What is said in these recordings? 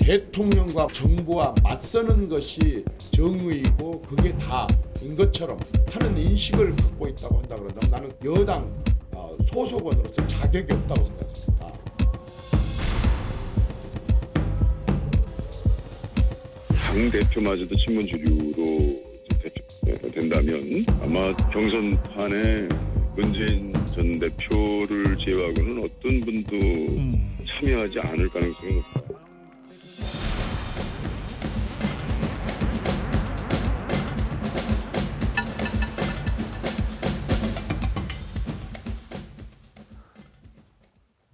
대통령과 정부와 맞서는 것이 정의이고 그게 다인 것처럼 하는 인식을 갖고 있다고 한다 그러면 나는 여당 소속원으로서 자격이 없다고 생각합니다. 당 대표마저도 친문 주류로 된다면 아마 경선판에 문재인 전 대표를 제외하고는 어떤 분도 참여하지 않을 가능성이 높다.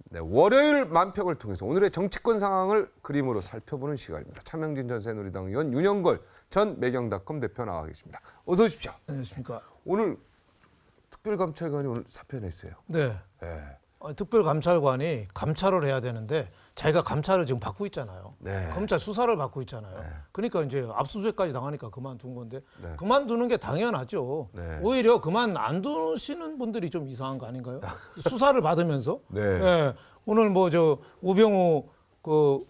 네, 월요일 만평을 통해서 오늘의 정치권 상황을 그림으로 살펴보는 시간입니다. 차명진 전 새누리당 의원, 윤영걸 전 매경닷컴 대표 나와 계십니다. 어서 오십시오. 안녕하십니까. 오늘 특별감찰관이 오늘 사표 냈어요. 네. 네. 특별감찰관이 감찰을 해야 되는데 자기가 감찰을 지금 받고 있잖아요. 네. 검찰 수사를 받고 있잖아요. 네. 그러니까 이제 압수수색까지 당하니까 그만둔 건데 네. 그만두는 게 당연하죠. 네. 오히려 그만 안 두시는 분들이 좀 이상한 거 아닌가요? 수사를 받으면서. 네. 예, 오늘 뭐 저 우병우 그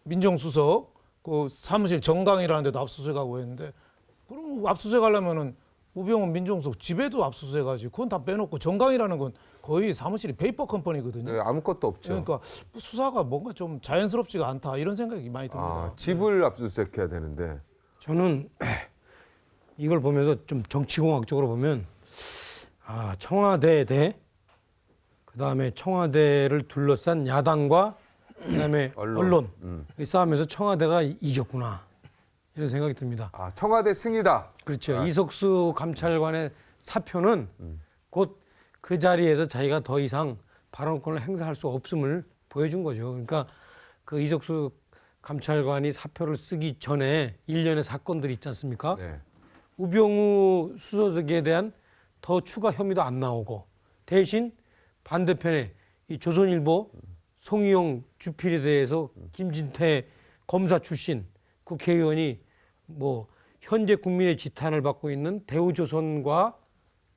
민정수석 그 사무실 정강이라는 데도 압수수색하고 했는데 그럼 압수수색하려면은 우병우 민정수석 집에도 압수수색하지. 그건 다 빼놓고 정강이라는 건 거의 사무실이 페이퍼 컴퍼니거든요. 네, 아무것도 없죠. 그러니까 수사가 뭔가 좀 자연스럽지가 않다 이런 생각이 많이 듭니다. 아, 집을 압수수색해야 되는데. 저는 이걸 보면서 좀 정치공학적으로 보면 청와대 대 그다음에 청와대를 둘러싼 야당과 그다음에 언론 이 싸움에서 청와대가 이겼구나 이런 생각이 듭니다. 아, 청와대 승이다. 그렇죠. 아. 이석수 감찰관의 사표는 곧 그 자리에서 자기가 더 이상 발언권을 행사할 수 없음을 보여준 거죠. 그러니까 그 이석수 감찰관이 사표를 쓰기 전에 일련의 사건들이 있지 않습니까? 네. 우병우 수석에 대한 더 추가 혐의도 안 나오고 대신 반대편에 이 조선일보 송희영 주필에 대해서 김진태 검사 출신 국회의원이 뭐 현재 국민의 지탄을 받고 있는 대우조선과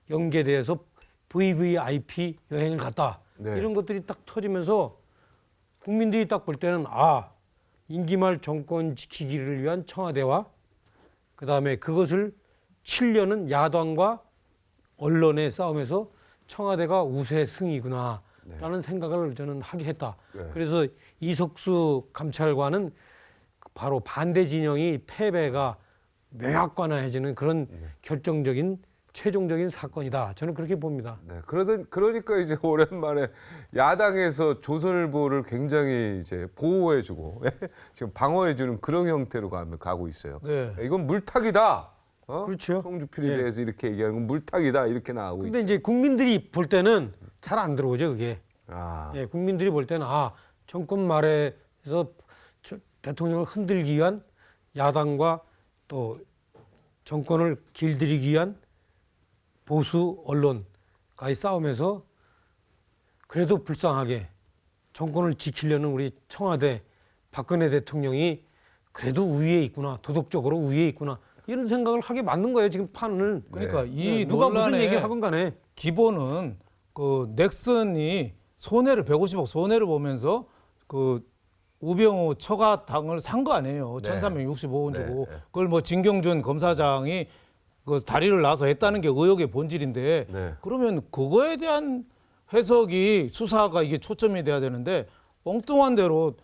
연계돼서 VVIP 여행을 갔다. 네. 이런 것들이 딱 터지면서 국민들이 딱 볼 때는 임기 말 정권 지키기를 위한 청와대와 그다음에 그것을 치려는 야당과 언론의 싸움에서 청와대가 우세승이구나 라는 생각을 저는 하게 했다. 네. 그래서 이석수 감찰관은 바로 반대 진영이 패배가 명확관화해지는 그런 결정적인 최종적인 사건이다. 저는 그렇게 봅니다. 네, 그러니까 이제 오랜만에 야당에서 조선일보를 굉장히 이제 보호해주고 지금 방어해주는 그런 형태로 가고 있어요. 네. 이건 물타기다. 그렇죠. 송주필에 예. 대해서 이렇게 얘기하는 건 물타기다 이렇게 나오고 근데 있죠. 이제 국민들이 볼 때는 잘 안 들어오죠, 그게. 아, 예, 국민들이 볼 때는 정권 말에서 대통령을 흔들기 위한 야당과 또 정권을 길들이기 위한 보수 언론과의 싸움에서 그래도 불쌍하게 정권을 지키려는 우리 청와대 박근혜 대통령이 그래도 우위에 있구나, 도덕적으로 우위에 있구나 이런 생각을 하게 만든 거예요 지금 판을. 그러니까 이 누가 무슨 논란의 얘기를 하건 간에 기본은 그 넥슨이 손해를 150억 손해를 보면서 그 우병우 처가 당을 산 거 아니에요. 네. 1365원 주고. 네. 그걸 뭐 진경준 검사장이 그 다리를 놔서 했다는 게 의혹의 본질인데 네. 그러면 그거에 대한 해석이 수사가 이게 초점이 돼야 되는데 엉뚱한 대로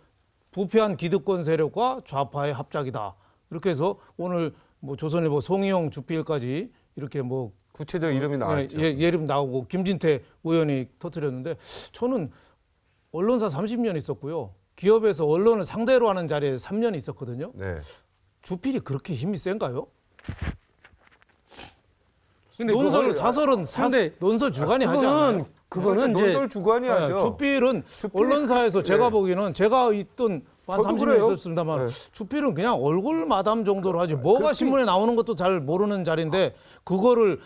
부패한 기득권 세력과 좌파의 합작이다. 이렇게 해서 오늘 뭐 조선일보 송희영 주필까지 이렇게 뭐 구체적 이름이 나왔죠. 이름 나오고 김진태 의원이 터뜨렸는데 저는 언론사 30년 있었고요. 기업에서 언론을 상대로 하는 자리에 3년 있었거든요. 네. 주필이 그렇게 힘이 센가요? 근데 논설 그걸- 사설은 근데 논설 주관이 하지 않아요. 그거는 이제 논설 주관이 하죠. 주필은 언론사에서 제가 보기에는 제가 있던 한 저도 30년 그래요. 있었습니다만 네. 주필은 그냥 얼굴 마담 정도로 하지 뭐가 신문에 나오는 것도 잘 모르는 자리인데 그거를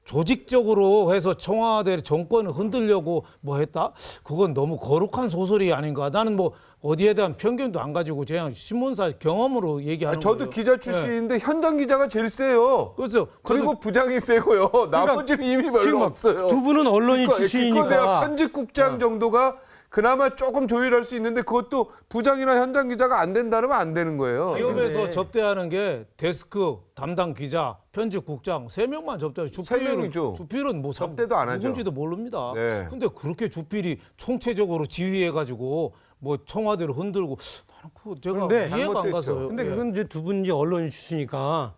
조직적으로 해서 청와대 정권을 흔들려고 뭐 했다? 그건 너무 거룩한 소설이 아닌가. 나는 뭐 어디에 대한 편견도 안 가지고 그냥 신문사 경험으로 얘기하는 저도 거예요. 기자 출신인데 현장 기자가 제일 세요. 그래서 그리고 부장이 세고요. 나머지는 이미 별로 지금 없어요. 두 분은 언론인 기껏해야 출신이니까 편집국장 정도가 그나마 조금 조율할 수 있는데 그것도 부장이나 현장 기자가 안 된다면 안 되는 거예요. 기업에서 근데- 접대하는 게 데스크, 담당 기자, 편집국장 3명만 접대해요. 세 명이죠. 주필은 뭐 접대도 안 하죠. 누군지도 모릅니다. 네. 근데 그렇게 주필이 총체적으로 지휘해가지고 뭐 청와대를 흔들고 나는 그거 제가 그런데 이해가 안 잘못됐죠. 가서요. 근데 예. 그건 이제 두 분 이제 언론인 출신이니까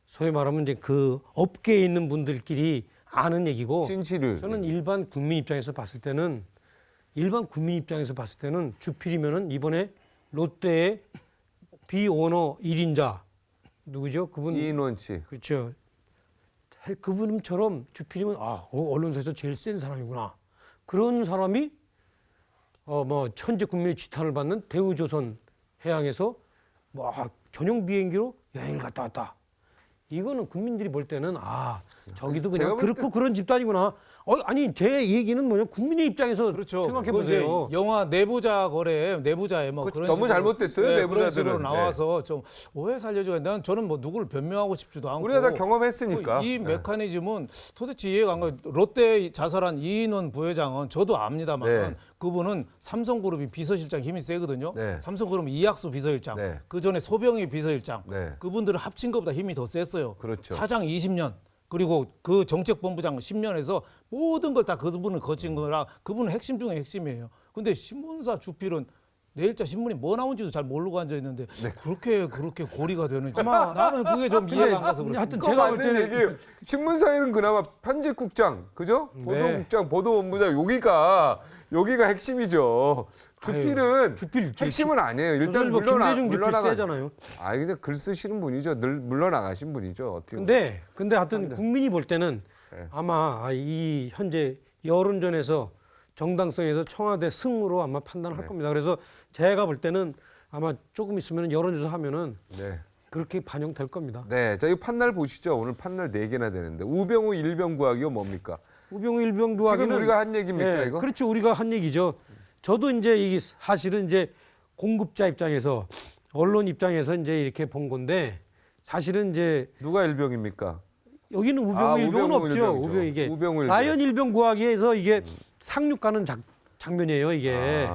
소위 말하면 이제 그 업계에 있는 분들끼리 아는 얘기고 진실을. 저는 일반 국민 입장에서 봤을 때는 주필이면은 이번에 롯데의 비오너 1인자 누구죠? 그분 이인원 씨. 그렇죠. 그분처럼 주필이면 언론사에서 제일 센 사람이구나. 그런 사람이 뭐 현재 국민의 지탄을 받는 대우조선 해양에서 뭐 전용 비행기로 여행을 갔다 왔다. 이거는 국민들이 볼 때는 저기도 제가 그냥 볼 그렇고 그런 집단이구나. 아니 제 얘기는 뭐냐 국민의 입장에서 그렇죠. 생각해 그거 이제 보세요. 영화 내부자 거래, 내부자에 뭐 그거 그런 너무 식으로, 잘못됐어요, 그런 내부자들은. 식으로 나와서 좀 오해 살려주고 저는 뭐 누구를 변명하고 싶지도 않고 우리가 다 경험했으니까. 이 메커니즘은 도대체 이해가 안 가요. 롯데 자살한 이인원 부회장은 저도 압니다만 네. 그분은 삼성그룹이 비서실장 힘이 세거든요. 네. 삼성그룹은 이학수 비서실장, 네. 그 전에 소병희 비서실장, 네. 그분들은 합친 것보다 힘이 더 셌어요. 그렇죠. 사장 20년. 그리고 그 정책본부장 10년에서 모든 걸 다 그분을 거친 거라 그분은 핵심 중에 핵심이에요. 근데 신문사 주필은 내일자 신문이 뭐 나온지도 잘 모르고 앉아 있는데 네. 그렇게 고리가 되는지 나는 그게 좀 이해가 안 가서 그렇습니다. 하여튼 그거 제가 볼 맞는 때는 얘기예요. 신문사에는 그나마 편집국장, 그죠? 보도국장, 보도본부장 여기가 핵심이죠. 주필은 주필 핵심은 아니에요. 일단 조선일보 김대중 주필 물러나가. 세잖아요. 그냥 글 쓰시는 분이죠. 늘 물러나가신 분이죠. 어떻게 보면. 근데 하여튼 국민이 볼 때는 네. 아마 이 현재 여론전에서 정당성에서 청와대 승으로 아마 판단할 겁니다. 그래서 제가 볼 때는 아마 조금 있으면 여론조사 하면은 네. 그렇게 반영될 겁니다. 네, 자, 이 판넬 보시죠. 오늘 판넬 4개나 되는데 우병우 일병 구하기가 뭡니까? 우병우 일병 구하기는 지금 우리가 한 얘기입니까, 이거? 그렇죠. 우리가 한 얘기죠. 저도 이제 이게 사실은 이제 공급자 입장에서 언론 입장에서 이제 이렇게 본 건데 사실은 이제 누가 일병입니까? 여기는 우병우 일병은 우병우 없죠. 일병이죠. 우병우 이게 우병우 일병. 라이언 일병 구하기에서 이게 상륙가는 장면이에요. 이게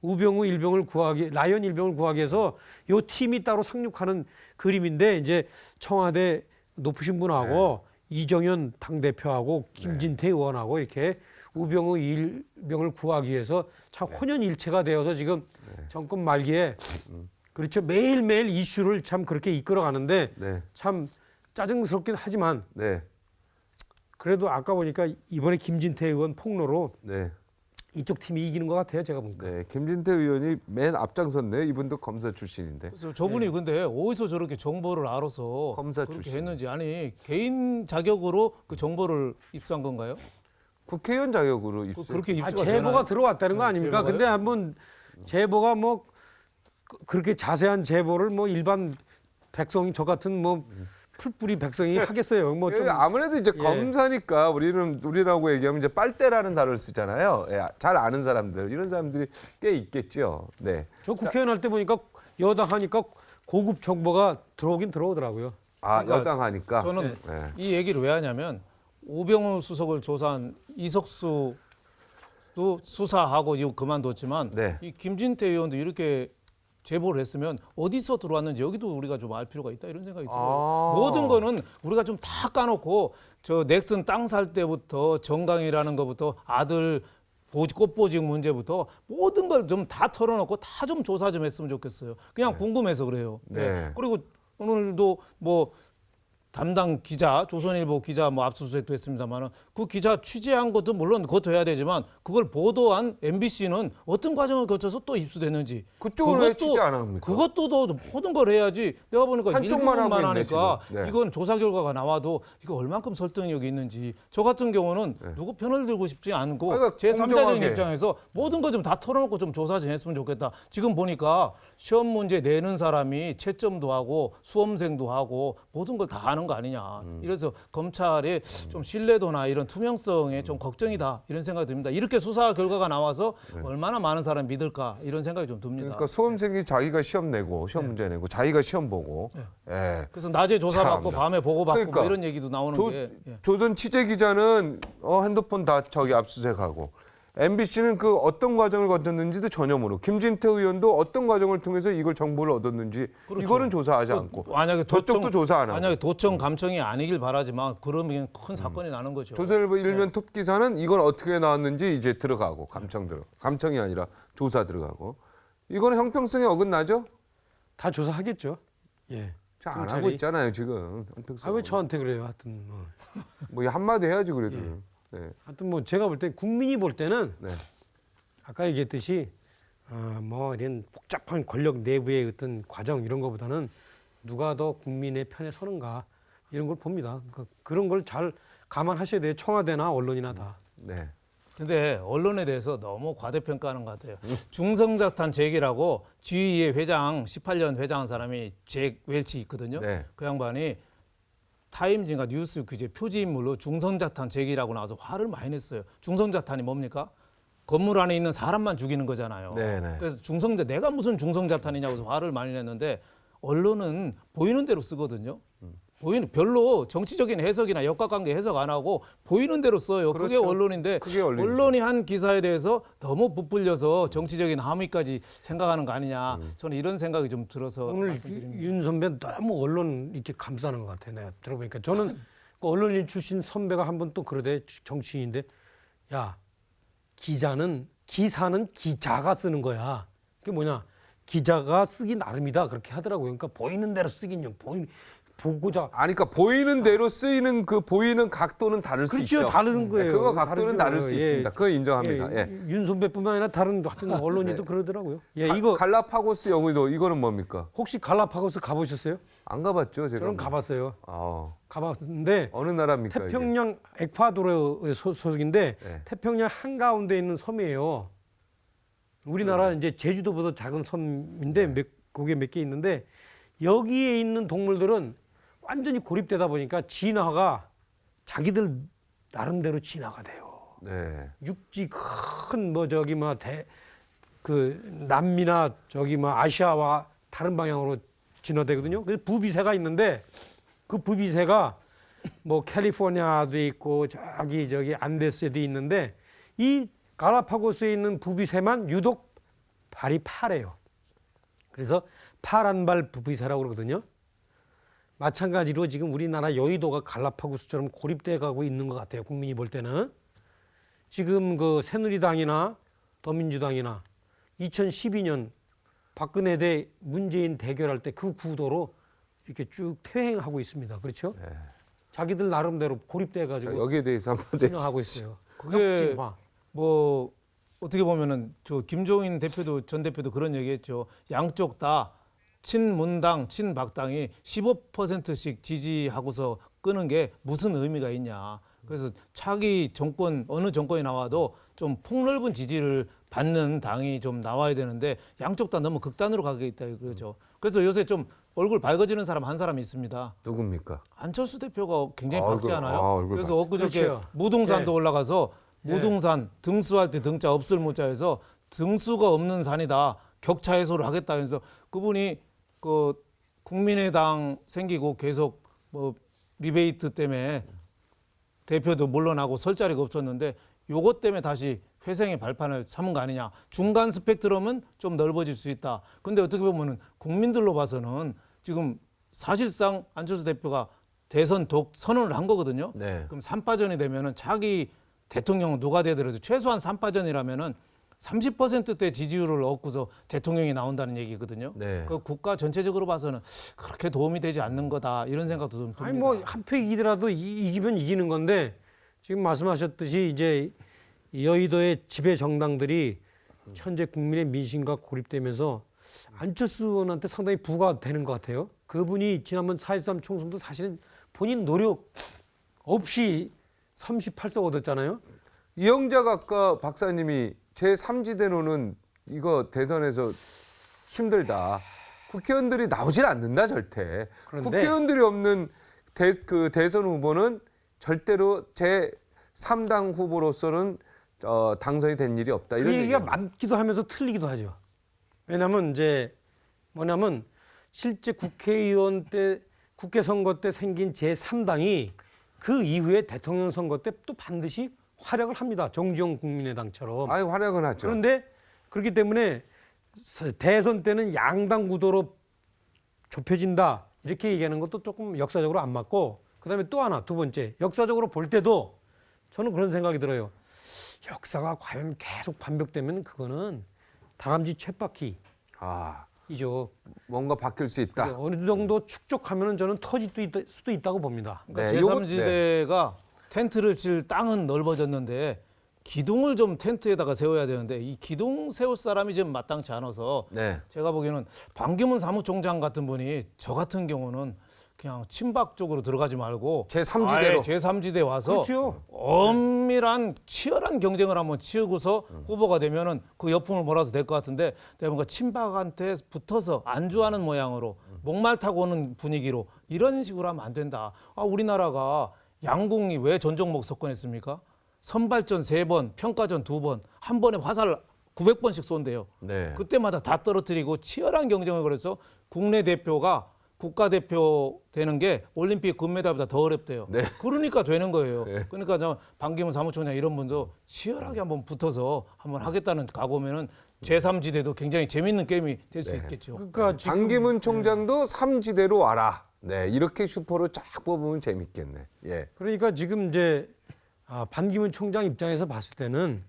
우병우 일병을 구하기 라이언 일병을 구하기 위해서 요 팀이 따로 상륙하는 그림인데 이제 청와대 높으신 분하고 이정현 당대표하고 김진태 의원하고 이렇게 우병우 일병을 구하기 위해서 참 혼연일체가 되어서 지금 정권 말기에 그렇죠. 매일매일 이슈를 참 그렇게 이끌어 가는데 네. 참 짜증스럽긴 하지만 네. 그래도 아까 보니까 이번에 김진태 의원 폭로로 네. 이쪽 팀이 이기는 것 같아요. 제가 보니까. 네. 김진태 의원이 맨 앞장섰네요. 이분도 검사 출신인데. 그래서 저분이 근데 어디서 저렇게 정보를 알아서 검사 그렇게 출신. 했는지 아니 개인 자격으로 그 정보를 입수한 건가요? 국회의원 자격으로 입수. 그렇게 입수가 제보가 되나요? 들어왔다는 거 아닙니까? 제보가요? 근데 한번 제보가 뭐 그렇게 자세한 제보를 뭐 일반 백성이 저 같은 뭐 풀뿌리 백성이 하겠어요. 뭐 좀 아무래도 이제 예. 검사니까 우리라고 얘기하면 이제 빨대라는 단어를 쓰잖아요. 예, 잘 아는 사람들 이런 사람들이 꽤 있겠죠. 네. 저 국회의원 할 때 보니까 여당 하니까 고급 정보가 들어오긴 들어오더라고요. 그러니까 여당 하니까. 저는 네. 이 얘기를 왜 하냐면 우병우 수석을 조사한 이석수도 수사하고 지금 그만뒀지만 네. 이 김진태 의원도 이렇게 제보를 했으면 어디서 들어왔는지 여기도 우리가 좀 알 필요가 있다 이런 생각이 들어요. 아. 모든 거는 우리가 좀 다 까놓고 저 넥슨 땅 살 때부터 정강이라는 것부터 아들 꽃보직 문제부터 모든 걸 좀 다 털어놓고 다 좀 조사 좀 했으면 좋겠어요. 그냥 궁금해서 그래요. 네. 그리고 오늘도 뭐 담당 기자, 조선일보 기자 뭐 압수수색도 했습니다만은 그 기자 취재한 것도 물론 그것도 해야 되지만 그걸 보도한 MBC는 어떤 과정을 거쳐서 또 입수됐는지 그쪽은 왜 취재 안 합니까? 그것도 또 모든 걸 해야지. 내가 보니까 한쪽만 일부분만 하고 있네, 하니까 지금. 네. 이건 조사 결과가 나와도 이거 얼만큼 설득력이 있는지 저 같은 경우는 누구 편을 들고 싶지 않고 그러니까 제 3자적인 공정하게. 입장에서 모든 거 좀 다 털어놓고 좀 조사 좀 했으면 좋겠다. 지금 보니까 시험 문제 내는 사람이 채점도 하고 수험생도 하고 모든 걸 다 하는 거 아니냐. 이래서 검찰의 좀 신뢰도나 이런 투명성에 좀 걱정이다 이런 생각이 듭니다. 이렇게 수사 결과가 나와서 얼마나 많은 사람이 믿을까 이런 생각이 좀 듭니다. 그러니까 수험생이 자기가 시험 내고 시험 문제 내고 자기가 시험 보고. 예. 그래서 낮에 조사받고 참나. 밤에 보고받고 그러니까 뭐 이런 얘기도 나오는 게 예. 조선 취재 기자는 핸드폰 다 저기 압수수색하고 MBC는 그 어떤 과정을 거쳤는지도 전혀 모르고 김진태 의원도 어떤 과정을 통해서 이걸 정보를 얻었는지 그렇죠. 이거는 조사하지 않고 만약에 저쪽도 조사 안 하고 만약에 도청 감청이 아니길 바라지만 그러면 큰 사건이 나는 거죠. 조선일보 일면 톱 기사는 이건 어떻게 나왔는지 이제 들어가고 감청이 아니라 조사 들어가고 이거는 형평성에 어긋나죠? 다 조사하겠죠. 예. 잘 안 경찰이. 하고 있잖아요 지금 형평성. 왜 저한테 그래요? 하여튼 뭐. 뭐 한마디 해야지 그래도. 네. 하여튼 뭐 제가 볼 때 국민이 볼 때는 네. 아까 얘기했듯이 뭐 이런 복잡한 권력 내부의 어떤 과정 이런 거보다는 누가 더 국민의 편에 서는가 이런 걸 봅니다. 그러니까 그런 걸 잘 감안하셔야 돼요. 청와대나 언론이나 다. 네. 근데 언론에 대해서 너무 과대평가하는 것 같아요. 중성자탄 잭이라고 GE의 회장 18년 회장한 사람이 잭 웰치 있거든요. 네. 그 양반이 타임즈인가 뉴스 규제 표지인물로 중성자탄 잭이라고 나와서 화를 많이 냈어요. 중성자탄이 뭡니까? 건물 안에 있는 사람만 죽이는 거잖아요. 네네. 그래서 내가 무슨 중성자탄이냐고 해서 화를 많이 냈는데 언론은 보이는 대로 쓰거든요. 별로 정치적인 해석이나 역학관계 해석 안 하고 보이는 대로 써요. 그게 그렇죠. 언론인데 그게 언론이죠. 언론이 한 기사에 대해서 너무 부풀려서 정치적인 함의까지 생각하는 거 아니냐. 저는 이런 생각이 좀 들어서 오늘 말씀드립니다. 윤 선배 너무 언론 이렇게 감싸는 것 같아. 내가 들어보니까 저는 그 언론인 출신 선배가 한 번 또 그러대 정치인인데 야 기사는 기자가 쓰는 거야. 그게 뭐냐 기자가 쓰기 나름이다 그렇게 하더라고요. 그러니까 보이는 대로 쓰긴요. 보고자 아니 그러니까 보이는 대로 쓰이는 그 보이는 각도는 다를 수 그렇죠. 있죠. 다른 거예요. 그거 각도는 다르죠. 다를 수 있습니다. 그거 인정합니다. 예. 윤 선배뿐만 아니라 다른 하여튼 언론인도 그러더라고요. 예, 이거 갈라파고스 영의도 이거는 뭡니까? 혹시 갈라파고스 가보셨어요? 안 가봤죠 제가. 저는 가봤어요. 가봤는데 어느 나라입니까? 이게? 태평양 에콰도르의 소속인데 네. 태평양 한가운데 있는 섬이에요. 우리나라 이제 제주도보다 작은 섬인데 거기에 몇 개 있는데 여기에 있는 동물들은 완전히 고립되다 보니까 진화가 자기들 나름대로 진화가 돼요. 네. 육지 큰 뭐 저기 그 남미나 저기 아시아와 다른 방향으로 진화되거든요. 그래서 부비새가 있는데 그 부비새가 뭐 캘리포니아도 있고 저기 안데스에도 있는데 이 갈라파고스에 있는 부비새만 유독 발이 파래요. 그래서 파란발 부비새라고 그러거든요. 마찬가지로 지금 우리나라 여의도가 갈라파고스처럼 고립돼 가고 있는 것 같아요. 국민이 볼 때는. 지금 그 새누리당이나 더민주당이나 2012년 박근혜 대 문재인 대결할 때 그 구도로 이렇게 쭉 퇴행하고 있습니다. 그렇죠? 네. 자기들 나름대로 고립돼 가지고 여기에 대해서 한번 네. 진화하고 있어요. 그게 역진화. 뭐 어떻게 보면은 저 김종인 전 대표도 그런 얘기했죠. 양쪽 다 친문당, 친박당이 15%씩 지지하고서 끄는 게 무슨 의미가 있냐. 그래서 차기 정권 어느 정권이 나와도 좀 폭넓은 지지를 받는 당이 좀 나와야 되는데 양쪽 다 너무 극단으로 가게 있다 이거죠. 그래서 요새 좀 얼굴 밝아지는 사람 한 사람이 있습니다. 누굽니까? 안철수 대표가 굉장히 얼굴, 밝지 않아요? 얼굴 그래서 밝죠. 엊그저께 그렇죠. 무등산도 네. 올라가서 무등산 등수할 때 등자 없을 무자에서 등수가 없는 산이다. 격차 해소를 하겠다 해서 그분이 그 국민의당 생기고 계속 뭐 리베이트 때문에 대표도 물러나고 설 자리가 없었는데 요것 때문에 다시 회생의 발판을 삼은 거 아니냐. 중간 스펙트럼은 좀 넓어질 수 있다. 근데 어떻게 보면은 국민들로 봐서는 지금 사실상 안철수 대표가 대선 독 선언을 한 거거든요. 네. 그럼 3파전이 되면은 차기 대통령은 누가 되더라도 최소한 3파전이라면은 30%대 지지율을 얻고서 대통령이 나온다는 얘기거든요. 네. 그 국가 전체적으로 봐서는 그렇게 도움이 되지 않는 거다 이런 생각도 좀 듭니다. 아니 뭐 한 표 이기더라도 이기면 이기는 건데 지금 말씀하셨듯이 이제 여의도의 지배 정당들이 현재 국민의 민심과 고립되면서 안철수 의원한테 상당히 부가 되는 것 같아요. 그분이 지난번 4.13 총선도 사실은 본인 노력 없이 38석 얻었잖아요. 이영작 아까 박사님이 제3지대로는 이거 대선에서 힘들다. 국회의원들이 나오질 않는다 절대. 그런데 국회의원들이 없는 대선 후보는 절대로 제3당 후보로서는 당선이 된 일이 없다. 그 이런 얘기가 얘기예요. 맞기도 하면서 틀리기도 하죠. 왜냐하면 이제 뭐냐면 실제 국회의원 때 국회 선거 때 생긴 제3당이 그 이후에 대통령 선거 때 또 반드시 활약을 합니다. 정주영 국민의당처럼. 아유 활약은 하죠. 그런데 그렇기 때문에 대선 때는 양당 구도로 좁혀진다 이렇게 얘기하는 것도 조금 역사적으로 안 맞고, 그다음에 또 하나 두 번째 역사적으로 볼 때도 저는 그런 생각이 들어요. 역사가 과연 계속 반복되면 그거는 다람쥐 쳇바퀴 아 이죠. 뭔가 바뀔 수 있다. 어느 정도 축적하면은 저는 터질 수도 있다고 봅니다. 네, 그러니까 요거- 제3지대가 텐트를 칠 땅은 넓어졌는데 기둥을 좀 텐트에다가 세워야 되는데 이 기둥 세울 사람이 지금 마땅치 않아서 네. 제가 보기에는 반기문 사무총장 같은 분이 저 같은 경우는 그냥 친박 쪽으로 들어가지 말고 제3지대로. 제3지대 와서 그렇죠. 엄밀한 치열한 경쟁을 한번 치우고서 후보가 되면은 그 여풍을 몰아서 될 것 같은데 내가 뭔가 친박한테 붙어서 안주하는 모양으로 목말 타고 오는 분위기로 이런 식으로 하면 안 된다. 우리나라가 양궁이 왜 전 종목 석권했습니까? 선발전 3번, 평가전 2번, 한 번에 화살 900번씩 쏜대요. 네. 그때마다 다 떨어뜨리고 치열한 경쟁을 벌여서 국내 대표가 국가대표 되는 게 올림픽 금메달보다 더 어렵대요. 네. 그러니까 되는 거예요. 그러니까 저 반기문 사무총장 이런 분도 치열하게 한번 붙어서 한번 하겠다는 각오면은 제3지대도 굉장히 재밌는 게임이 될 수 있겠죠. 그러니까 지금 반기문 총장도 3지대로 와라. 네, 이렇게 슈퍼로 쫙 뽑으면 재밌겠네. 예. 그러니까 지금 이제 반기문 총장 입장에서 봤을 때는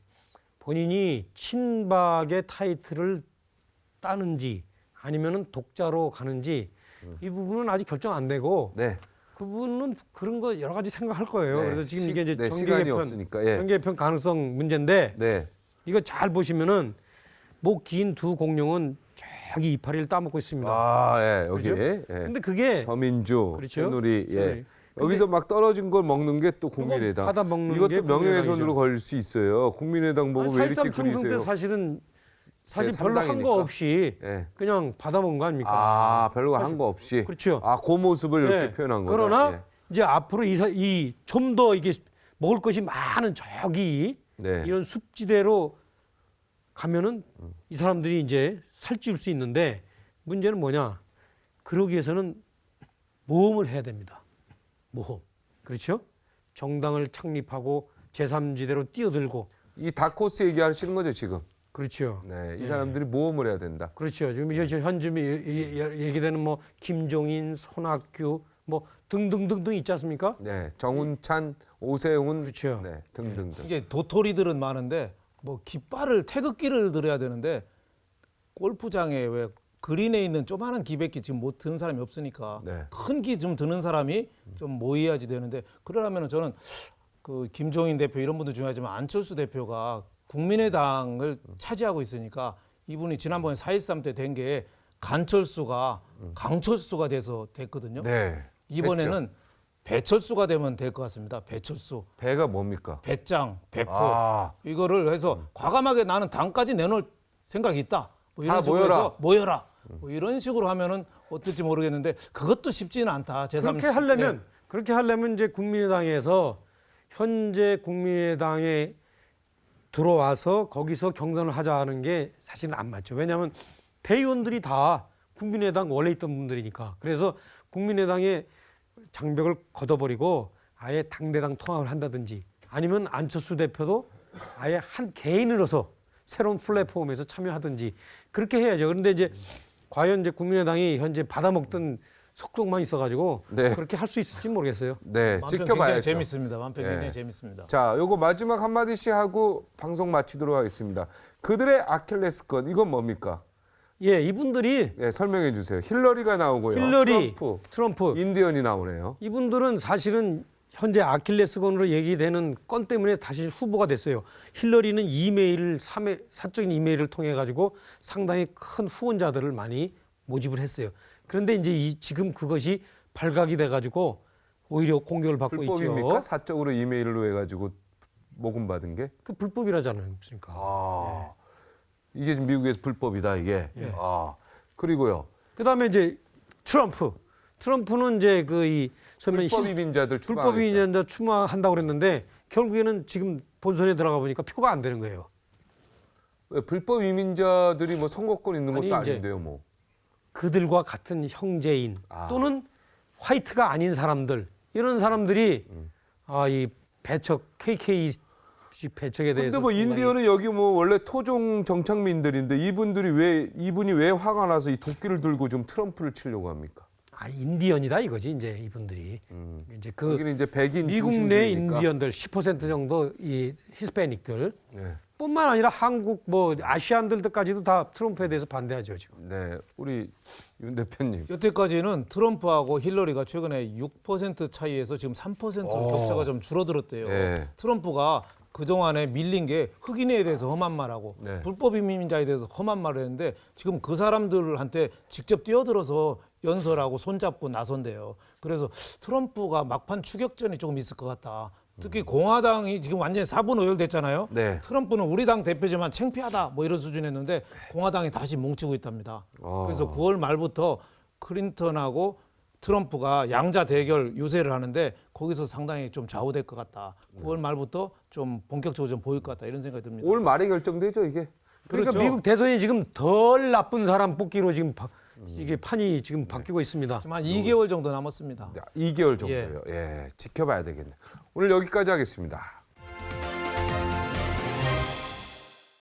본인이 친박의 타이틀을 따는지 아니면은 독자로 가는지 이 부분은 아직 결정 안 되고 네. 그분은 그런 거 여러 가지 생각할 거예요. 네. 그래서 지금 이게 이제 네, 정계 시간이 개편, 없으니까. 예. 정계 개편 가능성 문제인데 네. 이거 잘 보시면은 목 긴 두 공룡은 저기 이파리를 따먹고 있습니다. 아, 예. 여기. 그죠? 예. 근데 그게 더민주, 그렇죠. 새누리. 예. 새누리. 여기서 막 떨어진 걸 먹는 게 또 그거 국민의당. 받아먹는 이것도 게 명예훼손으로 국민의당이죠. 걸릴 수 있어요. 국민의당 보고 왜 이렇게 사실상 총선 때 그리세요? 사실 별로 한 거 제3당이니까. 없이 예. 그냥 받아먹은 거 아닙니까? 아, 별로 한 거 없이. 그렇죠. 아, 그 모습을 이렇게 예. 표현한 거다. 그러나 예. 이제 앞으로 이 좀 더 이게 먹을 것이 많은 저기 네. 이런 숲지대로 가면은 이 사람들이 이제 살찌울 수 있는데 문제는 뭐냐? 그러기 위해서는 모험을 해야 됩니다. 모험. 그렇죠? 정당을 창립하고 제3지대로 뛰어들고 이 다코스 얘기하시는 거죠, 지금. 그렇죠. 네. 이 사람들이 모험을 해야 된다. 그렇죠. 지금 현재 얘기되는 뭐 김종인, 손학규 뭐 등등등등 있지 않습니까? 네. 정운찬, 오세훈 그렇죠. 네, 등등등. 이게 도토리들은 많은데 뭐 깃발을 태극기를 들어야 되는데 골프장에 왜 그린에 있는 조그마한 기백기 지금 못 드는 사람이 없으니까 네. 큰 기 좀 드는 사람이 좀 모여야지 되는데 그러려면 저는 그 김종인 대표 이런 분도 중요하지만 안철수 대표가 국민의당을 차지하고 있으니까 이분이 지난번에 4.13 때 된 게 간철수가 강철수가 돼서 됐거든요. 네. 이번에는 배철수가 되면 될 것 같습니다. 배철수, 배가 뭡니까? 배짱, 배포 아. 이거를 해서 과감하게 나는 당까지 내놓을 생각이 있다. 뭐 이런 다 식으로 모여라. 해서 모여라. 뭐 이런 식으로 하면은 어떨지 모르겠는데 그것도 쉽지는 않다. 그렇게 하려면 이제 국민의당에서 현재 국민의당에 들어와서 거기서 경선을 하자는 게 사실은 안 맞죠. 왜냐하면 대의원들이 다 국민의당 원래 있던 분들이니까. 그래서 국민의당의 장벽을 걷어버리고 아예 당대당 통합을 한다든지 아니면 안철수 대표도 아예 한 개인으로서 새로운 플랫폼에서 참여하든지 그렇게 해야죠. 그런데 이제 과연 이제 국민의당이 현재 받아먹던 속독만 있어가지고 네. 그렇게 할 수 있을지 모르겠어요. 네, 완편 굉장히 지켜봐야죠. 재밌습니다. 완편 예. 굉장히 재밌습니다. 자, 요거 마지막 한마디씩 하고 방송 마치도록 하겠습니다. 그들의 아킬레스건 이건 뭡니까? 예, 이분들이 네, 설명해 주세요. 힐러리가 나오고요. 힐러리, 트럼프, 인디언이 나오네요. 이분들은 사실은 현재 아킬레스건으로 얘기되는 건 때문에 다시 후보가 됐어요. 힐러리는 사적인 이메일을 통해 가지고 상당히 큰 후원자들을 많이 모집을 했어요. 그런데 이제 지금 그것이 발각이 돼 가지고 오히려 공격을 받고 불법입니까? 있죠. 사적으로 이메일로 해가지고 모금 받은 게? 그 불법이라잖아요, 그러니까. 아, 이게 지금 미국에서 불법이다 이게. 예. 아, 그리고요. 그다음에 이제 트럼프는 이제 그 불법 이민자들 불법 추방하겠다. 이민자 추방한다고 그랬는데 결국에는 지금 본선에 들어가 보니까 표가 안 되는 거예요. 왜 불법 이민자들이 뭐 선거권 있는 것도 아니, 이제 아닌데요, 뭐. 그들과 같은 형제인 아. 또는 화이트가 아닌 사람들 이런 사람들이 이 배척 KK 주식 배척에 대해서. 근데 뭐 상당히- 인디언은 여기 뭐 원래 토종 정착민들인데 이분이 왜 화가 나서 이 도끼를 들고 좀 트럼프를 치려고 합니까? 아, 인디언이다 이거지 이제 이분들이. 이제 그 여기는 이제 백인 미국 내 중심주의니까. 인디언들 10% 정도 이 히스패닉들 네. 뿐만 아니라 한국 뭐 아시안들까지도 다 트럼프에 대해서 반대하죠 지금. 네, 우리 윤 대표님. 여태까지는 트럼프하고 힐러리가 최근에 6% 차이에서 지금 3% 격차가 좀 줄어들었대요. 네. 트럼프가 그동안에 밀린 게 흑인에 대해서 험한 말하고 네. 불법 이민자에 대해서 험한 말을 했는데 지금 그 사람들한테 직접 뛰어들어서 연설하고 손잡고 나선대요. 그래서 트럼프가 막판 추격전이 조금 있을 것 같다. 특히 공화당이 지금 완전히 4분 오열됐잖아요. 네. 트럼프는 우리 당 대표지만 창피하다 뭐 이런 수준이었는데 공화당이 다시 뭉치고 있답니다. 그래서 9월 말부터 클린턴하고 트럼프가 양자 대결 유세를 하는데 거기서 상당히 좀 좌우될 것 같다. 9월 말부터 좀 본격적으로 좀 보일 것 같다 이런 생각이 듭니다. 올 말에 결정되죠 이게. 그러니까 그렇죠. 미국 대선이 지금 덜 나쁜 사람 뽑기로 지금 이게 판이 지금 바뀌고 있습니다. 지금 한 2개월 정도 남았습니다. 2개월 정도요. 예, 지켜봐야 되겠네. 오늘 여기까지 하겠습니다.